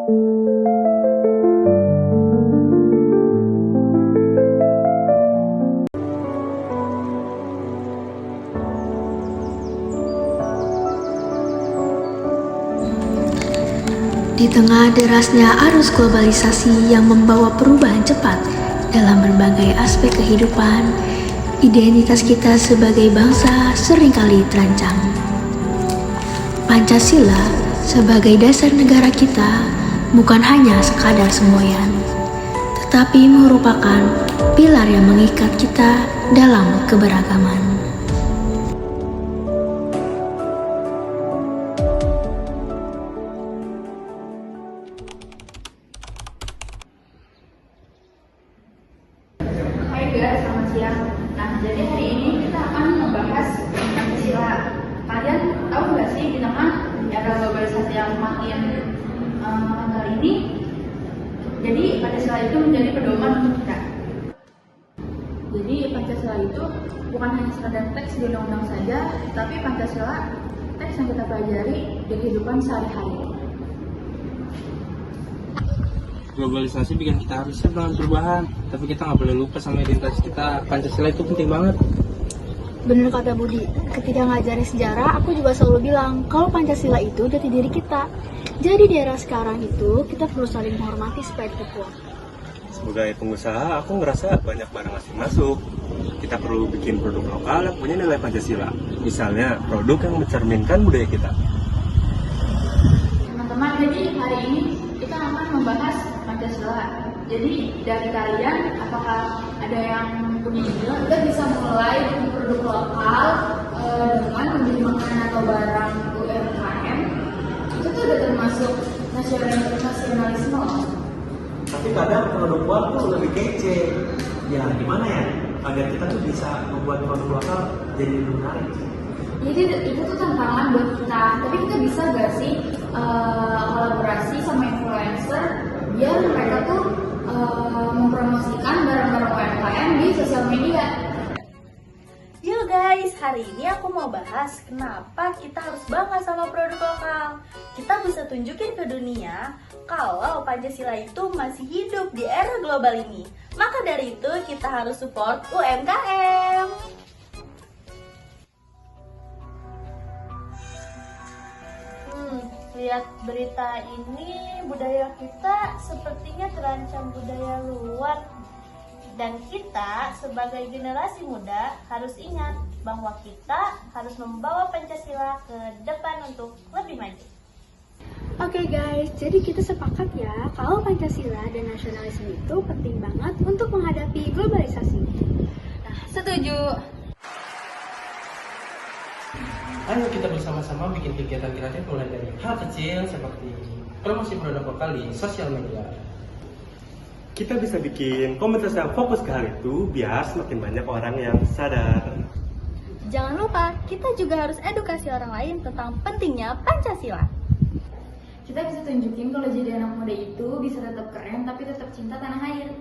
Di tengah derasnya arus globalisasi yang membawa perubahan cepat dalam berbagai aspek kehidupan, identitas kita sebagai bangsa seringkali terancam. Pancasila sebagai dasar negara kita bukan hanya sekadar semboyan, tetapi merupakan pilar yang mengikat kita dalam keberagaman. Hai guys, selamat siang. Nah, jadi hari ini kita akan membahas Pancasila. Kalian tahu nggak sih di tengah era globalisasi yang makin kali ini, jadi Pancasila itu menjadi pedoman untuk kita. Jadi Pancasila itu bukan hanya sekadar teks di undang-undang saja, tapi Pancasila teks yang kita pelajari di kehidupan sehari-hari. Globalisasi bikin kita harus siap dengan perubahan, tapi kita nggak boleh lupa sama identitas kita. Pancasila itu penting banget. Bener kata Budi, ketika ngajari sejarah aku juga selalu bilang kalau Pancasila itu jati diri kita. Jadi di era sekarang itu kita perlu saling menghormati supaya kita kuat. Sebagai pengusaha, aku ngerasa banyak barang asing masuk. Kita perlu bikin produk lokal yang punya nilai Pancasila. Misalnya produk yang mencerminkan budaya kita. Teman-teman, jadi hari ini kita akan membahas Pancasila. Jadi dari kalian, apakah ada yang punya ide? Kita bisa mulai dengan produk lokal dengan membeli makanan atau barang UMKM. Itu tuh udah termasuk nasionalisme loh. Tapi kadang produk luar tuh lebih kece. Ya gimana ya? Agar kita tuh bisa membuat produk lokal jadi lebih menarik. Jadi itu tuh tantangan buat kita. Tapi kita bisa gak sih kolaborasi sama influencer biar mereka tuh mempromosikan barang-barang UMKM di sosial media. Yo guys, hari ini aku mau bahas kenapa kita harus bangga sama produk lokal. Kita bisa tunjukin ke dunia kalau Pancasila itu masih hidup di era global ini. Maka dari itu kita harus support UMKM. Lihat berita ini, budaya kita sepertinya terancam budaya luar. Dan kita sebagai generasi muda harus ingat bahwa kita harus membawa Pancasila ke depan untuk lebih maju. Oke guys, jadi kita sepakat ya kalau Pancasila dan nasionalisme itu penting banget untuk menghadapi globalisasi. Nah, setuju. Ayo kita bersama-sama bikin kegiatan kreatif mulai dari hal kecil seperti promosi produk lokal di sosial media. Kita bisa bikin komunitas yang fokus ke hal itu biar semakin banyak orang yang sadar. Jangan lupa, kita juga harus edukasi orang lain tentang pentingnya Pancasila. Kita bisa tunjukin kalau jadi anak muda itu bisa tetap keren tapi tetap cinta tanah air.